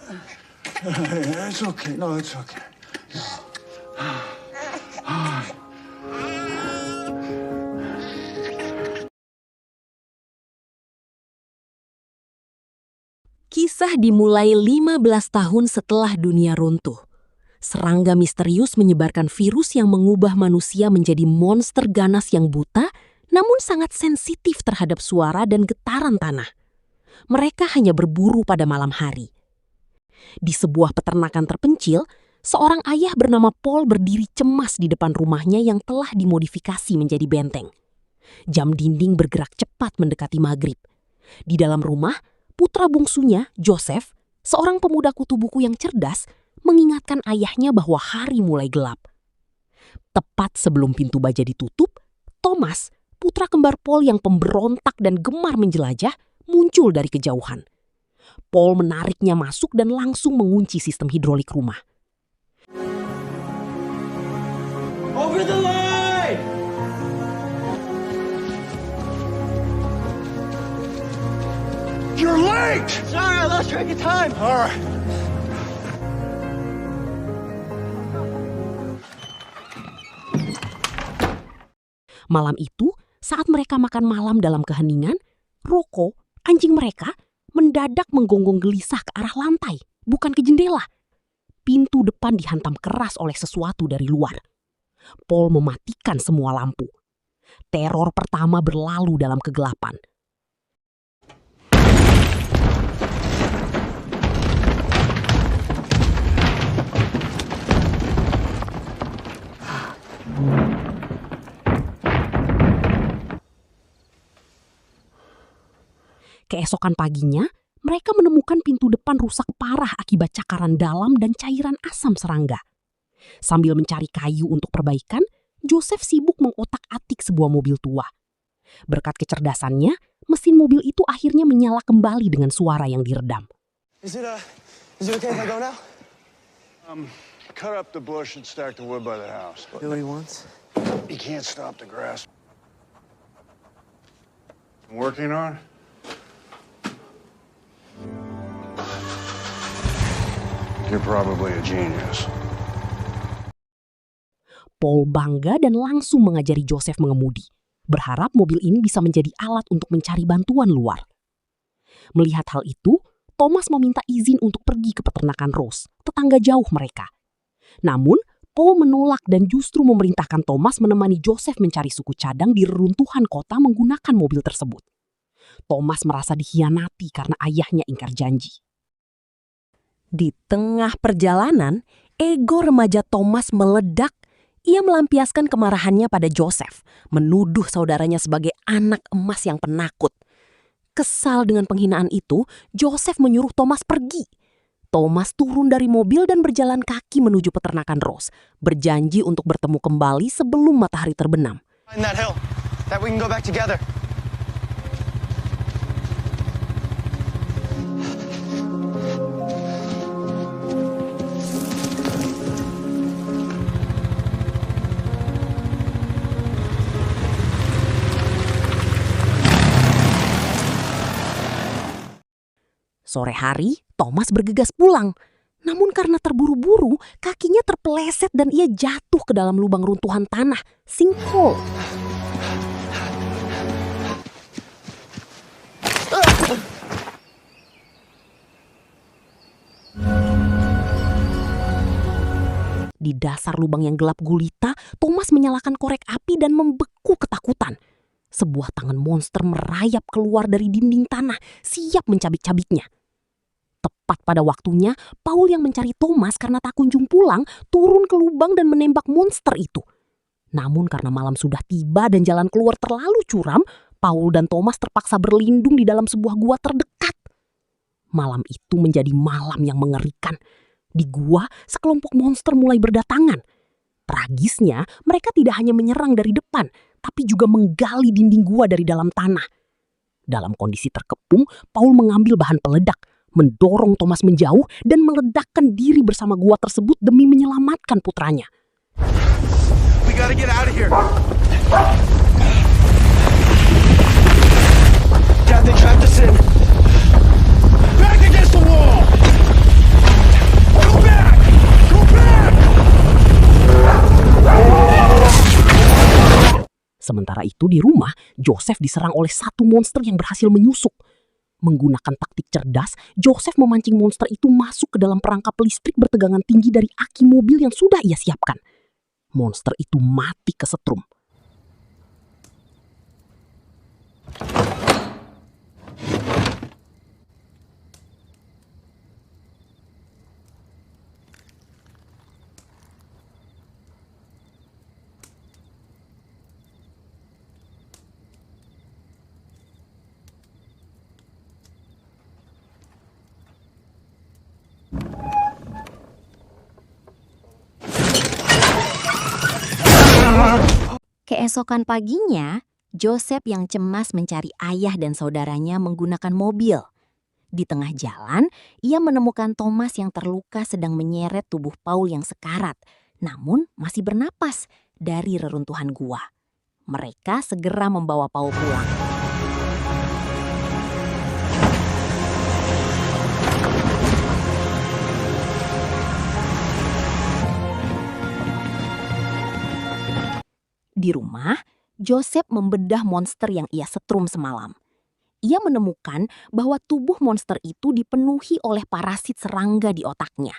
It's okay. No, it's okay. Kisah dimulai 15 tahun setelah dunia runtuh. Serangga misterius menyebarkan virus yang mengubah manusia menjadi monster ganas yang buta, namun sangat sensitif terhadap suara dan getaran tanah. Mereka hanya berburu pada malam hari. Di sebuah peternakan terpencil, seorang ayah bernama Paul berdiri cemas di depan rumahnya yang telah dimodifikasi menjadi benteng. Jam dinding bergerak cepat mendekati maghrib. Di dalam rumah, putra bungsunya, Joseph, seorang pemuda kutu buku yang cerdas, mengingatkan ayahnya bahwa hari mulai gelap. Tepat sebelum pintu baja ditutup, Thomas, putra kembar Paul yang pemberontak dan gemar menjelajah, muncul dari kejauhan. Paul menariknya masuk dan langsung mengunci sistem hidrolik rumah. Over the line! You're late! Sorry, I lost track of time. All right. Malam itu, saat mereka makan malam dalam keheningan, Rocco, anjing mereka, mendadak menggonggong gelisah ke arah lantai, bukan ke jendela. Pintu depan dihantam keras oleh sesuatu dari luar. Paul mematikan semua lampu. Teror pertama berlalu dalam kegelapan. Keesokan paginya, mereka menemukan pintu depan rusak parah akibat cakaran dalam dan cairan asam serangga. Sambil mencari kayu untuk perbaikan, Joseph sibuk mengotak-atik sebuah mobil tua. Berkat kecerdasannya, mesin mobil itu akhirnya menyala kembali dengan suara yang diredam. Is it okay if I go now? Cut up the bush and stack the wood by the house. Do what he wants. You can't stop the grass. Working on? You're probably a genius. Paul bangga dan langsung mengajari Joseph mengemudi, berharap mobil ini bisa menjadi alat untuk mencari bantuan luar. Melihat hal itu, Thomas meminta izin untuk pergi ke peternakan Rose, tetangga jauh mereka. Namun, Paul menolak dan justru memerintahkan Thomas menemani Joseph mencari suku cadang di reruntuhan kota menggunakan mobil tersebut. Thomas merasa dikhianati karena ayahnya ingkar janji. Di tengah perjalanan, ego remaja Thomas meledak. Ia melampiaskan kemarahannya pada Joseph, menuduh saudaranya sebagai anak emas yang penakut. Kesal dengan penghinaan itu, Joseph menyuruh Thomas pergi. Thomas turun dari mobil dan berjalan kaki menuju peternakan Rose, berjanji untuk bertemu kembali sebelum matahari terbenam. Find that hill. That we can go back together. Sore hari, Thomas bergegas pulang. Namun karena terburu-buru, kakinya terpeleset dan ia jatuh ke dalam lubang runtuhan tanah, sinkhole. Di dasar lubang yang gelap gulita, Thomas menyalakan korek api dan membeku ketakutan. Sebuah tangan monster merayap keluar dari dinding tanah, siap mencabik-cabiknya. Tepat pada waktunya, Paul yang mencari Thomas karena tak kunjung pulang, turun ke lubang dan menembak monster itu. Namun karena malam sudah tiba dan jalan keluar terlalu curam, Paul dan Thomas terpaksa berlindung di dalam sebuah gua terdekat. Malam itu menjadi malam yang mengerikan. Di gua, sekelompok monster mulai berdatangan. Tragisnya, mereka tidak hanya menyerang dari depan, tapi juga menggali dinding gua dari dalam tanah. Dalam kondisi terkepung, Paul mengambil bahan peledak, mendorong Thomas menjauh dan meledakkan diri bersama gua tersebut demi menyelamatkan putranya. We gotta get out of here. Dad, they trapped us in. Back against the wall. Sementara itu di rumah, Joseph diserang oleh satu monster yang berhasil menyusup. Menggunakan taktik cerdas, Joseph memancing monster itu masuk ke dalam perangkap listrik bertegangan tinggi dari aki mobil yang sudah ia siapkan. Monster itu mati kesetrum. Keesokan paginya, Joseph yang cemas mencari ayah dan saudaranya menggunakan mobil. Di tengah jalan, ia menemukan Thomas yang terluka sedang menyeret tubuh Paul yang sekarat, namun masih bernapas dari reruntuhan gua. Mereka segera membawa Paul pulang. Di rumah, Joseph membedah monster yang ia setrum semalam. Ia menemukan bahwa tubuh monster itu dipenuhi oleh parasit serangga di otaknya.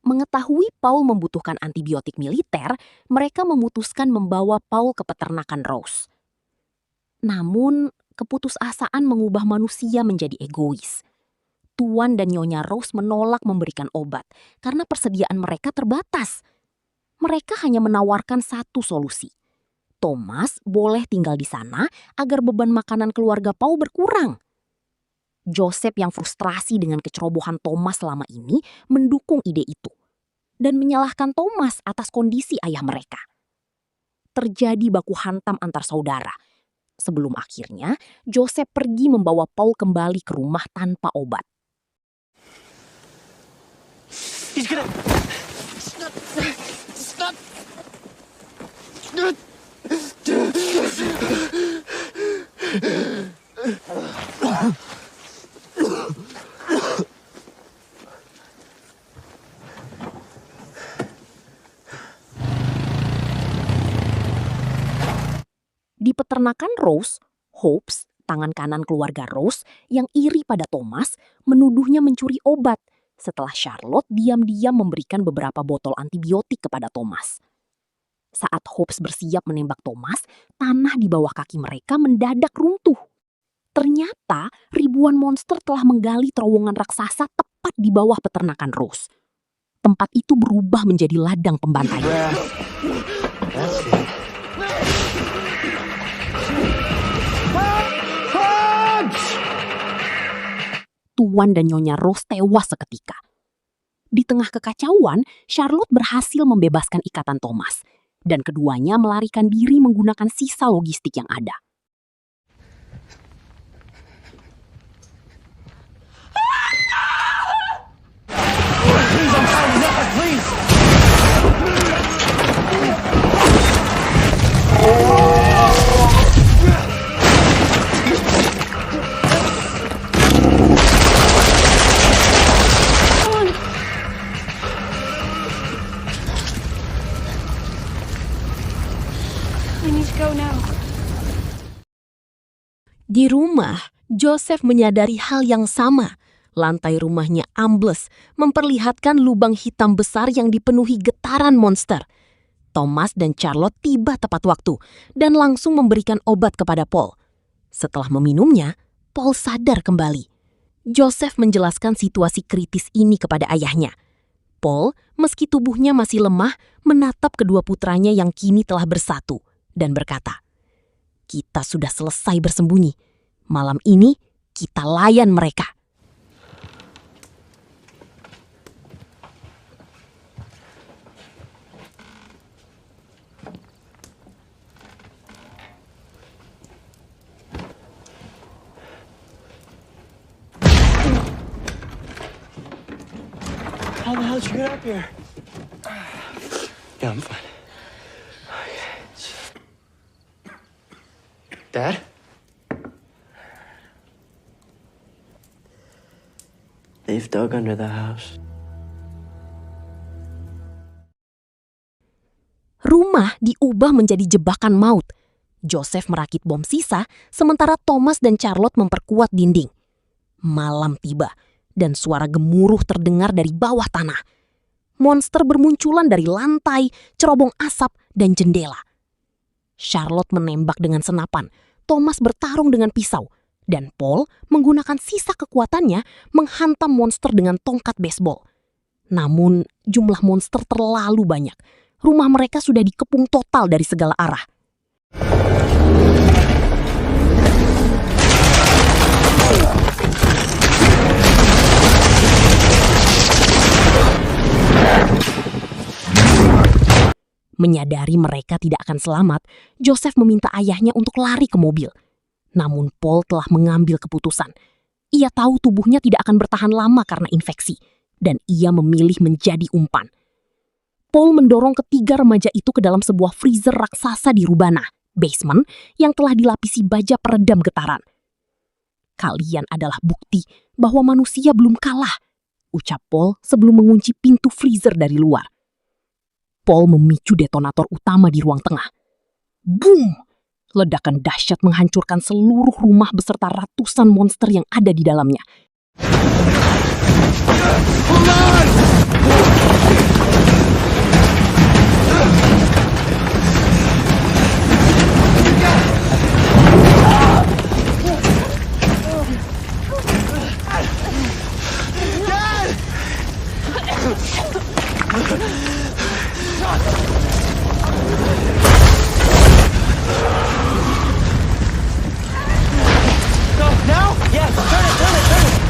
Mengetahui Paul membutuhkan antibiotik militer, mereka memutuskan membawa Paul ke peternakan Rose. Namun, keputusasaan mengubah manusia menjadi egois. Tuan dan Nyonya Rose menolak memberikan obat karena persediaan mereka terbatas. Mereka hanya menawarkan satu solusi. Thomas boleh tinggal di sana agar beban makanan keluarga Paul berkurang. Joseph yang frustrasi dengan kecerobohan Thomas selama ini mendukung ide itu dan menyalahkan Thomas atas kondisi ayah mereka. Terjadi baku hantam antar saudara. Sebelum akhirnya Joseph pergi membawa Paul kembali ke rumah tanpa obat. He's gonna... Stop! Di peternakan Rose, Hobbs, tangan kanan keluarga Rose, yang iri pada Thomas, menuduhnya mencuri obat setelah Charlotte diam-diam memberikan beberapa botol antibiotik kepada Thomas. Saat Hobbs bersiap menembak Thomas, tanah di bawah kaki mereka mendadak runtuh. Ternyata ribuan monster telah menggali terowongan raksasa tepat di bawah peternakan Rose. Tempat itu berubah menjadi ladang pembantaian. Tuan dan Nyonya Rose tewas seketika. Di tengah kekacauan, Charlotte berhasil membebaskan ikatan Thomas, dan keduanya melarikan diri menggunakan sisa logistik yang ada. Di rumah, Joseph menyadari hal yang sama. Lantai rumahnya ambles, memperlihatkan lubang hitam besar yang dipenuhi getaran monster. Thomas dan Charlotte tiba tepat waktu dan langsung memberikan obat kepada Paul. Setelah meminumnya, Paul sadar kembali. Joseph menjelaskan situasi kritis ini kepada ayahnya. Paul, meski tubuhnya masih lemah, menatap kedua putranya yang kini telah bersatu dan berkata, "Kita sudah selesai bersembunyi. Malam ini kita layan mereka." How the hell did you get up here? Yeah, I'm fine. Dad? They've dug under the house. Rumah diubah menjadi jebakan maut. Joseph merakit bom sisa, sementara Thomas dan Charlotte memperkuat dinding. Malam tiba, dan suara gemuruh terdengar dari bawah tanah. Monster bermunculan dari lantai, cerobong asap, dan jendela. Charlotte menembak dengan senapan, Thomas bertarung dengan pisau, dan Paul menggunakan sisa kekuatannya menghantam monster dengan tongkat baseball. Namun, jumlah monster terlalu banyak. Rumah mereka sudah dikepung total dari segala arah. Menyadari mereka tidak akan selamat, Joseph meminta ayahnya untuk lari ke mobil. Namun Paul telah mengambil keputusan. Ia tahu tubuhnya tidak akan bertahan lama karena infeksi, dan ia memilih menjadi umpan. Paul mendorong ketiga remaja itu ke dalam sebuah freezer raksasa di Rubana, basement, yang telah dilapisi baja peredam getaran. "Kalian adalah bukti bahwa manusia belum kalah," ucap Paul sebelum mengunci pintu freezer dari luar. Paul memicu detonator utama di ruang tengah. Boom! Ledakan dahsyat menghancurkan seluruh rumah beserta ratusan monster yang ada di dalamnya. Go now? Yes, turn it, turn it, turn it.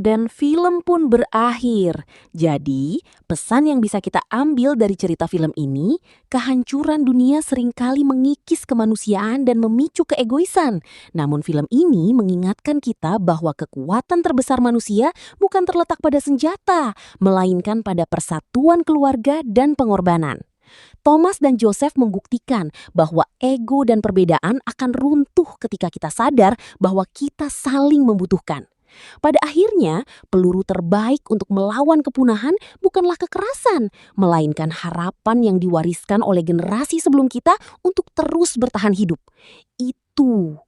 Dan film pun berakhir. Jadi, pesan yang bisa kita ambil dari cerita film ini, kehancuran dunia seringkali mengikis kemanusiaan dan memicu keegoisan. Namun film ini mengingatkan kita bahwa kekuatan terbesar manusia bukan terletak pada senjata, melainkan pada persatuan keluarga dan pengorbanan. Thomas dan Joseph membuktikan bahwa ego dan perbedaan akan runtuh ketika kita sadar bahwa kita saling membutuhkan. Pada akhirnya, peluru terbaik untuk melawan kepunahan bukanlah kekerasan, melainkan harapan yang diwariskan oleh generasi sebelum kita untuk terus bertahan hidup. Itu